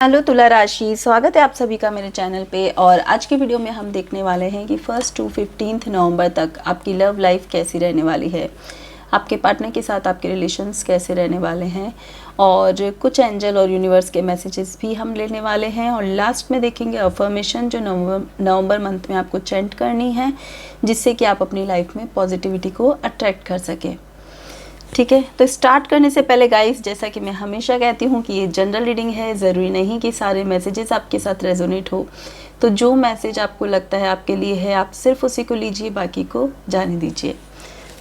Hello तुला राशि, स्वागत है आप सभी का मेरे चैनल पे। और आज की वीडियो में हम देखने वाले हैं कि 1 टू 15 नवंबर तक आपकी लव लाइफ कैसी रहने वाली है, आपके पार्टनर के साथ आपके रिलेशंस कैसे रहने वाले हैं, और कुछ एंजल और यूनिवर्स के मैसेजेस भी हम लेने वाले हैं। और लास्ट में देखेंगे अफर्मेशन जो नवंबर मंथ में आपको चेंट करनी है, जिससे कि आप अपनी लाइफ में पॉजिटिविटी को अट्रैक्ट कर सकें। ठीक है, तो स्टार्ट करने से पहले गाइस, जैसा कि मैं हमेशा कहती हूँ कि ये जनरल रीडिंग है, ज़रूरी नहीं कि सारे मैसेजेस आपके साथ रेजोनेट हो। तो जो मैसेज आपको लगता है आपके लिए है, आप सिर्फ उसी को लीजिए, बाकी को जाने दीजिए।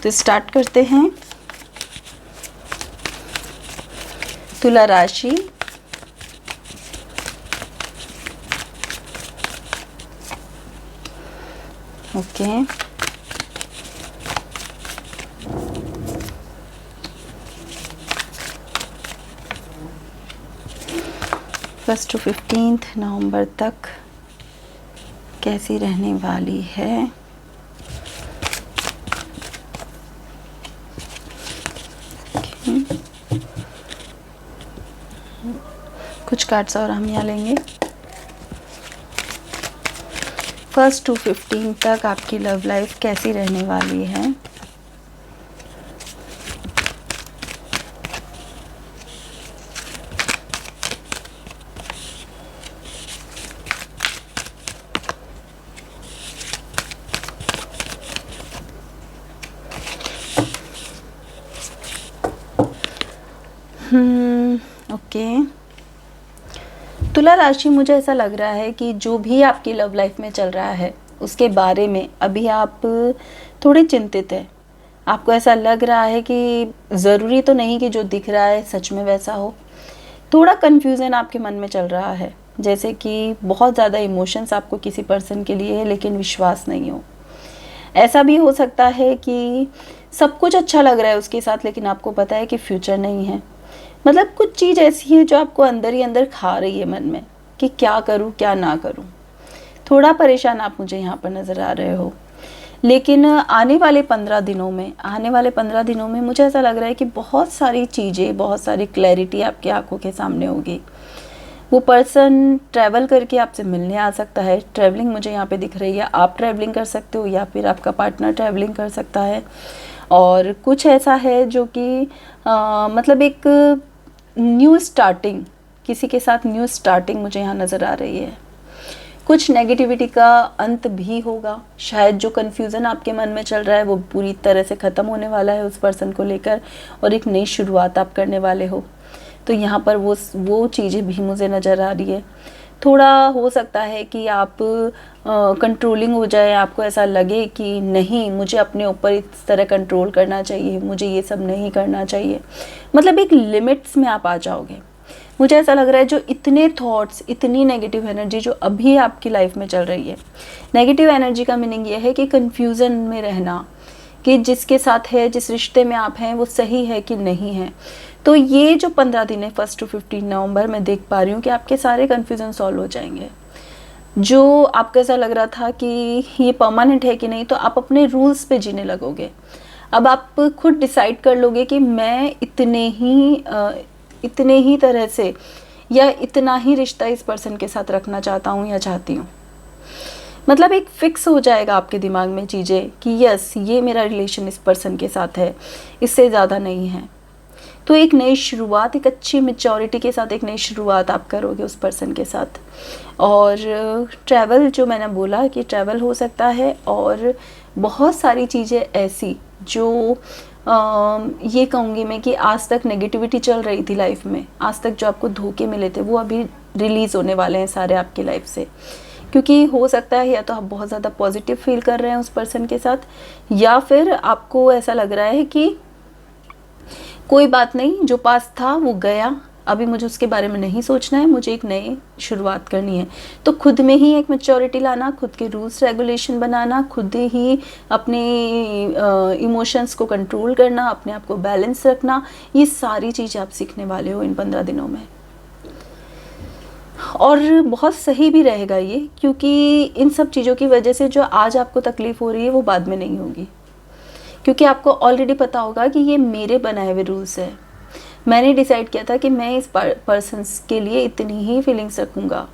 तो स्टार्ट करते हैं। तुला राशि, ओके, 1 टू 15 नवंबर तक कैसी रहने वाली है। कुछ कार्ड्स और हम यहाँ लेंगे। 1 टू 15 तक आपकी लव लाइफ कैसी रहने वाली है। ओके, तुला राशि, मुझे ऐसा लग रहा है कि जो भी आपकी लव लाइफ में चल रहा है उसके बारे में अभी आप थोड़े चिंतित हैं। आपको ऐसा लग रहा है कि ज़रूरी तो नहीं कि जो दिख रहा है सच में वैसा हो। थोड़ा कन्फ्यूज़न आपके मन में चल रहा है, जैसे कि बहुत ज़्यादा इमोशंस आपको किसी पर्सन के लिए है लेकिन विश्वास नहीं हो। ऐसा भी हो सकता है कि सब कुछ अच्छा लग रहा है उसके साथ, लेकिन आपको पता है कि फ्यूचर नहीं है। मतलब कुछ चीज़ ऐसी है जो आपको अंदर ही अंदर खा रही है मन में, कि क्या करूं क्या ना करूं। थोड़ा परेशान आप मुझे यहाँ पर नज़र आ रहे हो। लेकिन आने वाले 15 दिनों में मुझे ऐसा लग रहा है कि बहुत सारी चीज़ें, बहुत सारी क्लैरिटी आपकी आंखों के सामने होगी। वो पर्सन ट्रैवल करके आपसे मिलने आ सकता है। ट्रैवलिंग मुझे यहाँ पे दिख रही है। आप ट्रैवलिंग कर सकते हो या फिर आपका पार्टनर ट्रैवलिंग कर सकता है। और कुछ ऐसा है जो कि मतलब एक न्यू स्टार्टिंग, किसी के साथ न्यू स्टार्टिंग मुझे यहाँ नज़र आ रही है। कुछ नेगेटिविटी का अंत भी होगा। शायद जो कन्फ्यूज़न आपके मन में चल रहा है वो पूरी तरह से ख़त्म होने वाला है उस पर्सन को लेकर, और एक नई शुरुआत आप करने वाले हो। तो यहाँ पर वो चीज़ें भी मुझे नज़र आ रही है। थोड़ा हो सकता है कि आप कंट्रोलिंग हो जाए, आपको ऐसा लगे कि नहीं, मुझे अपने ऊपर इस तरह कंट्रोल करना चाहिए, मुझे ये सब नहीं करना चाहिए। मतलब एक लिमिट्स में आप आ जाओगे। मुझे ऐसा लग रहा है जो इतने थॉट्स, इतनी नेगेटिव एनर्जी जो अभी आपकी लाइफ में चल रही है, नेगेटिव एनर्जी का मीनिंग ये है कि कन्फ्यूज़न में रहना, कि जिसके साथ है, जिस रिश्ते में आप हैं वो सही है कि नहीं है। तो ये जो 15 दिन है 1 टू 15 नवंबर, मैं देख पा रही हूँ कि आपके सारे कन्फ्यूज़न सॉल्व हो जाएंगे। जो आपको ऐसा लग रहा था कि ये परमानेंट है कि नहीं, तो आप अपने रूल्स पे जीने लगोगे। अब आप खुद डिसाइड कर लोगे कि मैं इतने ही तरह से या इतना ही रिश्ता इस पर्सन के साथ रखना चाहता हूँ या चाहती हूँ। मतलब एक फिक्स हो जाएगा आपके दिमाग में चीज़ें कि यस, ये मेरा रिलेशन इस पर्सन के साथ है, इससे ज़्यादा नहीं है। तो एक नई शुरुआत, एक अच्छी मैच्योरिटी के साथ एक नई शुरुआत आप करोगे उस पर्सन के साथ। और ट्रैवल, जो मैंने बोला कि ट्रैवल हो सकता है, और बहुत सारी चीज़ें ऐसी जो ये कहूँगी मैं कि आज तक नेगेटिविटी चल रही थी लाइफ में, आज तक जो आपको धोखे मिले थे, वो अभी रिलीज़ होने वाले हैं सारे आपकी लाइफ से। क्योंकि हो सकता है या तो आप बहुत ज़्यादा पॉजिटिव फील कर रहे हैं उस पर्सन के साथ, या फिर आपको ऐसा लग रहा है कि कोई बात नहीं, जो पास था वो गया, अभी मुझे उसके बारे में नहीं सोचना है, मुझे एक नई शुरुआत करनी है। तो खुद में ही एक मैच्योरिटी लाना, खुद के रूल्स रेगुलेशन बनाना, खुद ही अपने इमोशंस को कंट्रोल करना, अपने आप को बैलेंस रखना, ये सारी चीज़ें आप सीखने वाले हो इन 15 दिनों में। और बहुत सही भी रहेगा ये, क्योंकि इन सब चीज़ों की वजह से जो आज आपको तकलीफ़ हो रही है वो बाद में नहीं होगी, क्योंकि आपको ऑलरेडी पता होगा कि ये मेरे बनाए हुए रूल्स है। मैंने डिसाइड किया था कि मैं इस पर्सन के लिए इतनी ही फीलिंग्स रखूँगा।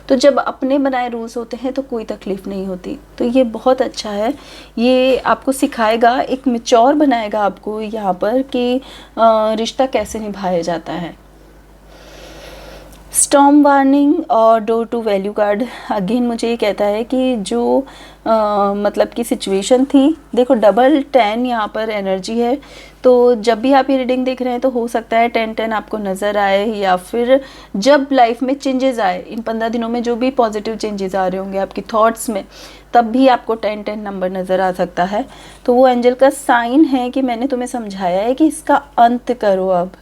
तो जब अपने बनाए रूल्स होते हैं तो कोई तकलीफ़ नहीं होती। तो ये बहुत अच्छा है, ये आपको सिखाएगा, एक मैच्योर बनाएगा आपको यहाँ पर कि रिश्ता कैसे निभाया जाता है। स्टॉर्म वार्निंग और door to value card again मुझे ये कहता है कि जो मतलब कि सिचुएशन थी, देखो डबल 10 यहाँ पर एनर्जी है। तो जब भी आप ये रीडिंग देख रहे हैं तो हो सकता है 10-10 आपको नज़र आए, या फिर जब लाइफ में चेंजेस आए, इन 15 दिनों में जो भी पॉजिटिव चेंजेस आ रहे होंगे आपकी थॉट्स में, तब भी आपको 10-10 नंबर नज़र आ सकता है। तो वो एंजल का साइन है कि मैंने तुम्हें समझाया है कि इसका अंत करो। अब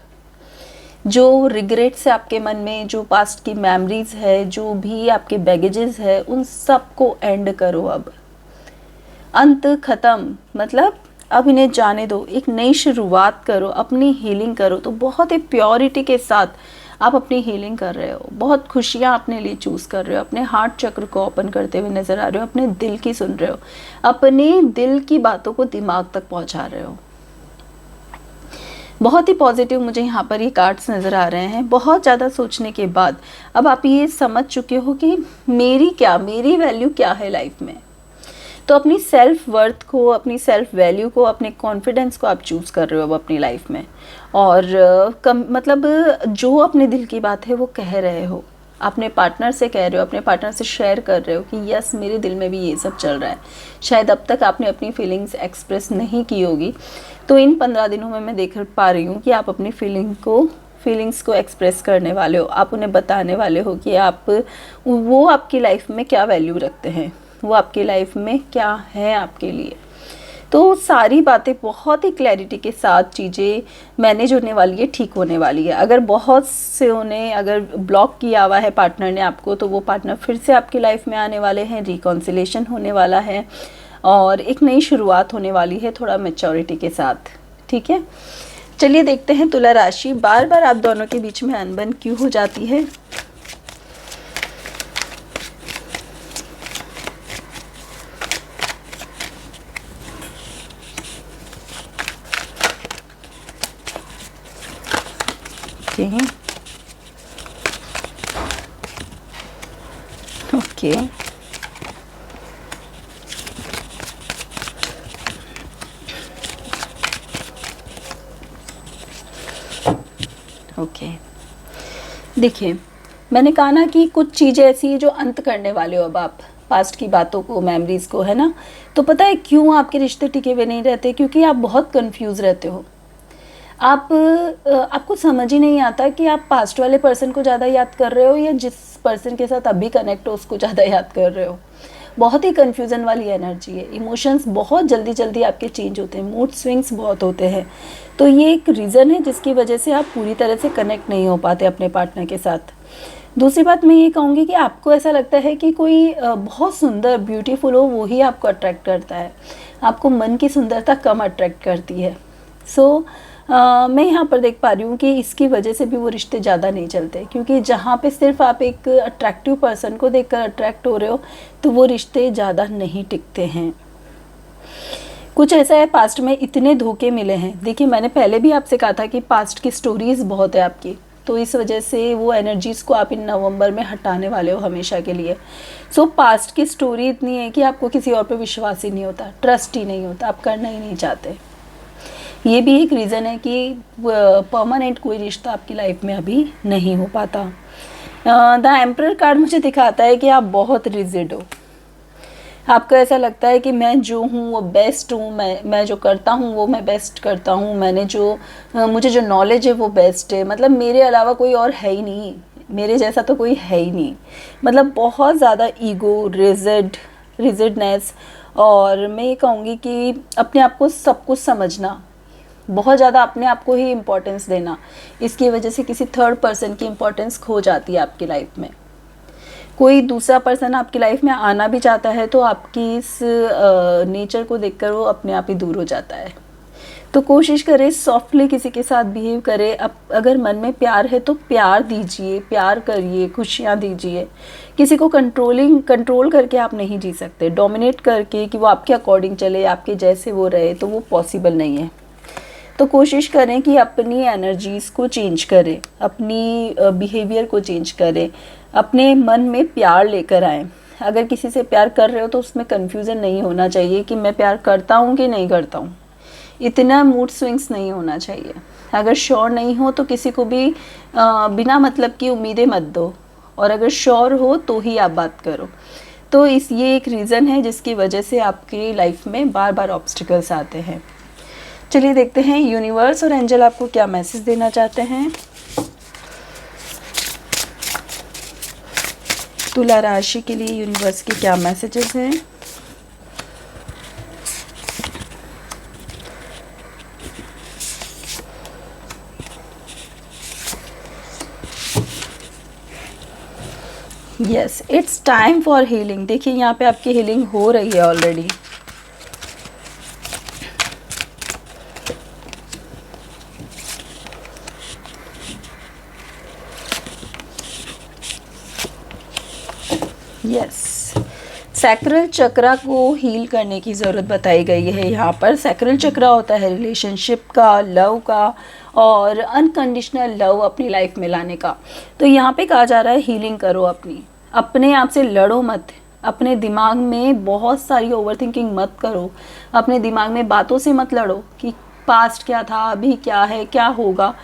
जो रिग्रेट्स है आपके मन में, जो पास्ट की मेमोरीज है, जो भी आपके बैगेजेस है, उन सब को एंड करो। अब अंत ख़त्म, मतलब अब इन्हें जाने दो, एक नई शुरुआत करो, अपनी हीलिंग करो। तो बहुत ही प्योरिटी के साथ आप अपनी हीलिंग कर रहे हो, बहुत खुशियाँ अपने लिए चूज़ कर रहे हो, अपने हार्ट चक्र को ओपन करते हुए नज़र आ रहे हो, अपने दिल की सुन रहे हो, अपने दिल की बातों को दिमाग तक पहुँचा रहे हो। बहुत ही पॉजिटिव मुझे यहाँ पर ये कार्ड्स नज़र आ रहे हैं। बहुत ज़्यादा सोचने के बाद अब आप ये समझ चुके हो कि मेरी वैल्यू क्या है लाइफ में। तो अपनी सेल्फ वर्थ को, अपनी सेल्फ वैल्यू को, अपने कॉन्फिडेंस को आप चूज़ कर रहे हो अब अपनी लाइफ में। और मतलब जो अपने दिल की बात है वो कह रहे हो, अपने पार्टनर से कह रहे हो, अपने पार्टनर से शेयर कर रहे हो कि यस मेरे दिल में भी ये सब चल रहा है। शायद अब तक आपने अपनी फीलिंग्स एक्सप्रेस नहीं की होगी, तो इन 15 दिनों में मैं देख पा रही हूँ कि आप अपनी फीलिंग्स को एक्सप्रेस करने वाले हो। आप उन्हें बताने वाले हो कि वो आपकी लाइफ में क्या वैल्यू रखते हैं, वो आपकी लाइफ में क्या है आपके लिए। तो सारी बातें बहुत ही क्लैरिटी के साथ चीज़ें मैनेज होने वाली है, ठीक होने वाली है। अगर बहुत से अगर ब्लॉक किया हुआ है पार्टनर ने आपको, तो वो पार्टनर फिर से आपकी लाइफ में आने वाले हैं, रिकॉन्सिलेशन होने वाला है और एक नई शुरुआत होने वाली है थोड़ा मैच्योरिटी के साथ। ठीक है, चलिए देखते हैं तुला राशि, बार बार आप दोनों के बीच में अनबन क्यों हो जाती है। ओके, ओके, देखिए मैंने कहा ना कि कुछ चीज़ें ऐसी है जो अंत करने वाले हो अब आप, पास्ट की बातों को, मेमोरीज़ को, है ना। तो पता है क्यों आपके रिश्ते टिके हुए नहीं रहते? क्योंकि आप बहुत कंफ्यूज रहते हो। आपको समझ ही नहीं आता कि आप पास्ट वाले पर्सन को ज़्यादा याद कर रहे हो या जिस पर्सन के साथ अभी कनेक्ट हो उसको ज़्यादा याद कर रहे हो। बहुत ही कन्फ्यूज़न वाली एनर्जी है, इमोशंस बहुत जल्दी जल्दी आपके चेंज होते हैं, मूड स्विंग्स बहुत होते हैं। तो ये एक रीज़न है जिसकी वजह से आप पूरी तरह से कनेक्ट नहीं हो पाते अपने पार्टनर के साथ। दूसरी बात मैं ये कहूँगी कि आपको ऐसा लगता है कि कोई बहुत सुंदर ब्यूटीफुल हो वो ही आपको अट्रैक्ट करता है, आपको मन की सुंदरता कम अट्रैक्ट करती है। मैं यहाँ पर देख पा रही हूँ कि इसकी वजह से भी वो रिश्ते ज़्यादा नहीं चलते, क्योंकि जहाँ पे सिर्फ आप एक अट्रैक्टिव पर्सन को देखकर अट्रैक्ट हो रहे हो तो वो रिश्ते ज़्यादा नहीं टिकते हैं। कुछ ऐसा है, पास्ट में इतने धोखे मिले हैं। देखिए मैंने पहले भी आपसे कहा था कि पास्ट की स्टोरीज़ बहुत है आपकी, तो इस वजह से वो एनर्जीज़ को आप इन नवंबर में हटाने वाले हो हमेशा के लिए। पास्ट की स्टोरी इतनी है कि आपको किसी और पे विश्वास ही नहीं होता, ट्रस्ट ही नहीं होता, आप करना ही नहीं चाहते। ये भी एक रीज़न है कि परमानेंट कोई रिश्ता आपकी लाइफ में अभी नहीं हो पाता। द एम्परर कार्ड मुझे दिखाता है कि आप बहुत रिजिड हो। आपको ऐसा लगता है कि मैं जो हूँ वो बेस्ट हूँ, मैं जो करता हूँ वो मैं बेस्ट करता हूँ, मुझे जो नॉलेज है वो बेस्ट है, मतलब मेरे अलावा कोई और है ही नहीं, मेरे जैसा तो कोई है ही नहीं। मतलब बहुत ज़्यादा ईगो, रिजिडनेस, और मैं ये कहूँगी कि अपने आप को सब कुछ समझना, बहुत ज़्यादा अपने आप को ही इम्पोर्टेंस देना, इसकी वजह से किसी थर्ड पर्सन की इम्पोर्टेंस खो जाती है आपकी लाइफ में। कोई दूसरा पर्सन आपकी लाइफ में आना भी चाहता है तो आपकी इस नेचर को देखकर वो अपने आप ही दूर हो जाता है। तो कोशिश करें सॉफ्टली किसी के साथ बिहेव करें। अगर मन में प्यार है तो प्यार दीजिए, प्यार करिए, खुशियाँ दीजिए। किसी को कंट्रोल करके आप नहीं जी सकते, डोमिनेट करके कि वो आपके अकॉर्डिंग चले, आपके जैसे वो रहे, तो वो पॉसिबल नहीं है। तो कोशिश करें कि अपनी एनर्जीज़ को चेंज करें, अपनी बिहेवियर को चेंज करें, अपने मन में प्यार लेकर आएँ। अगर किसी से प्यार कर रहे हो तो उसमें कन्फ्यूज़न नहीं होना चाहिए कि मैं प्यार करता हूँ कि नहीं करता हूँ, इतना मूड स्विंग्स नहीं होना चाहिए। अगर श्योर नहीं हो तो किसी को भी बिना मतलब की उम्मीदें मत दो, और अगर श्योर हो तो ही आप बात करो। तो ये एक रीज़न है जिसकी वजह से आपकी लाइफ में बार बार ऑब्स्टिकल्स आते हैं। चलिए देखते हैं यूनिवर्स और एंजल आपको क्या मैसेज देना चाहते हैं। तुला राशि के लिए यूनिवर्स के क्या मैसेजेस हैं। Yes, it's time for healing. देखिए यहाँ पे आपकी हीलिंग हो रही है ऑलरेडी। यस, सैक्रल चक्रा को हील करने की ज़रूरत बताई गई है यहाँ पर। सैक्रल चक्रा होता है रिलेशनशिप का, लव का और अनकंडीशनल लव अपनी लाइफ में लाने का। तो यहाँ पे कहा जा रहा है हीलिंग करो अपने आप से लड़ो मत, अपने दिमाग में बहुत सारी ओवरथिंकिंग मत करो, अपने दिमाग में बातों से मत लड़ो कि पास्ट क्या था, अभी क्या है, क्या होगा।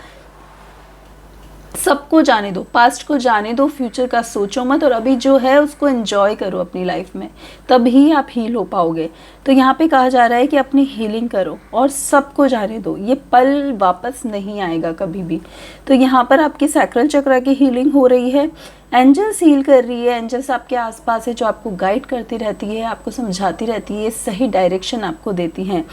सबको जाने दो, पास्ट को जाने दो, फ्यूचर का सोचो मत, और अभी जो है उसको एंजॉय करो अपनी लाइफ में, तभी आप हील हो पाओगे। तो यहाँ पे कहा जा रहा है कि अपनी हीलिंग करो और सबको जाने दो, ये पल वापस नहीं आएगा कभी भी। तो यहाँ पर आपकी सैक्रल चक्र की हीलिंग हो रही है, एंजल्स हील कर रही है। एंजल्स आपके आसपास है जो आपको गाइड करती रहती है, आपको समझाती रहती है, सही डायरेक्शन आपको देती हैं।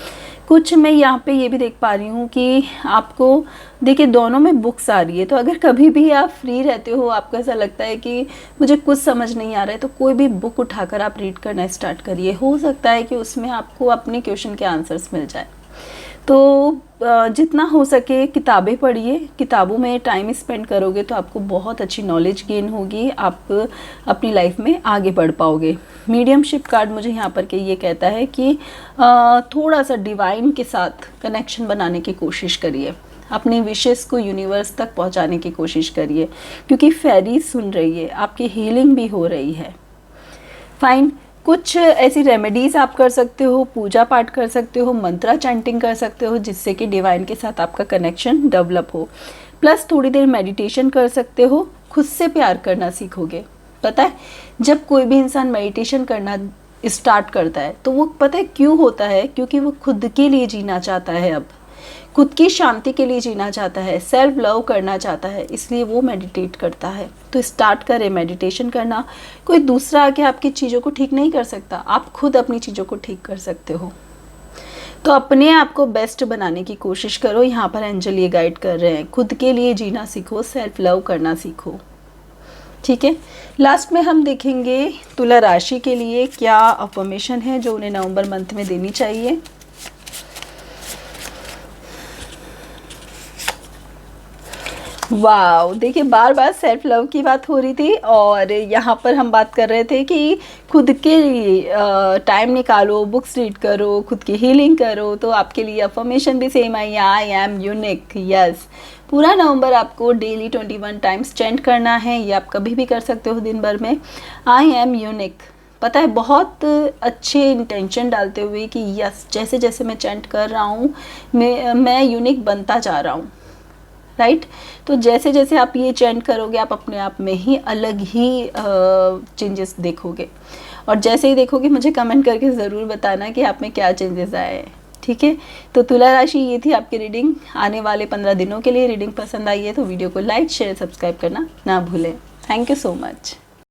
कुछ मैं यहाँ पे ये भी देख पा रही हूँ कि आपको देखिए दोनों में बुक्स आ रही है। तो अगर कभी भी आप फ्री रहते हो, आपको ऐसा लगता है कि मुझे कुछ समझ नहीं आ रहा है, तो कोई भी बुक उठाकर आप रीड करना स्टार्ट करिए। हो सकता है कि उसमें आपको अपने क्वेश्चन के आंसर्स मिल जाए। तो जितना हो सके किताबें पढ़िए, किताबों में टाइम स्पेंड करोगे तो आपको बहुत अच्छी नॉलेज गेन होगी, आप अपनी लाइफ में आगे बढ़ पाओगे। मीडियमशिप कार्ड मुझे यहाँ पर के ये कहता है कि थोड़ा सा डिवाइन के साथ कनेक्शन बनाने की कोशिश करिए, अपने विशेस को यूनिवर्स तक पहुँचाने की कोशिश करिए, क्योंकि फेरी सुन रही है, आपकी हीलिंग भी हो रही है। फाइन, कुछ ऐसी रेमेडीज़ आप कर सकते हो, पूजा पाठ कर सकते हो, मंत्रा चैंटिंग कर सकते हो, जिससे कि डिवाइन के साथ आपका कनेक्शन डेवलप हो। प्लस थोड़ी देर मेडिटेशन कर सकते हो, खुद से प्यार करना सीखोगे। पता है जब कोई भी इंसान मेडिटेशन करना स्टार्ट करता है तो वो पता है क्यों होता है, क्योंकि वो खुद के लिए जीना चाहता है, अब खुद की शांति के लिए जीना चाहता है, सेल्फ लव करना चाहता है, इसलिए वो मेडिटेट करता है। तो स्टार्ट करें मेडिटेशन करना। कोई दूसरा आके आपकी चीज़ों को ठीक नहीं कर सकता, आप खुद अपनी चीज़ों को ठीक कर सकते हो। तो अपने आप को बेस्ट बनाने की कोशिश करो। यहाँ पर एंजल ये गाइड कर रहे हैं, खुद के लिए जीना सीखो, सेल्फ लव करना सीखो। ठीक है, लास्ट में हम देखेंगे तुला राशि के लिए क्या अफर्मेशन है जो उन्हें नवंबर मंथ में देनी चाहिए। वाव, देखिए बार बार सेल्फ लव की बात हो रही थी और यहाँ पर हम बात कर रहे थे कि खुद के लिए टाइम निकालो, बुक्स रीड करो, खुद की हीलिंग करो। तो आपके लिए अफर्मेशन भी same I, I am unique. Yes, पूरा नवंबर आपको डेली 21 टाइम्स चैंट करना है, ये आप कभी भी कर सकते हो दिन भर में। आई एम यूनिक, पता है बहुत अच्छे इंटेंशन डालते हुए कि यस, जैसे जैसे मैं चैंट कर रहा हूँ मैं यूनिक बनता जा रहा हूँ। राइट, तो जैसे जैसे आप ये चैंट करोगे आप अपने आप में ही अलग ही चेंजेस देखोगे, और जैसे ही देखोगे मुझे कमेंट करके ज़रूर बताना कि आप में क्या चेंजेस आए हैं। ठीक है, तो तुला राशि ये थी आपकी रीडिंग आने वाले 15 दिनों के लिए। रीडिंग पसंद आई है तो वीडियो को लाइक, शेयर, सब्सक्राइब करना ना भूलें। Thank you so much.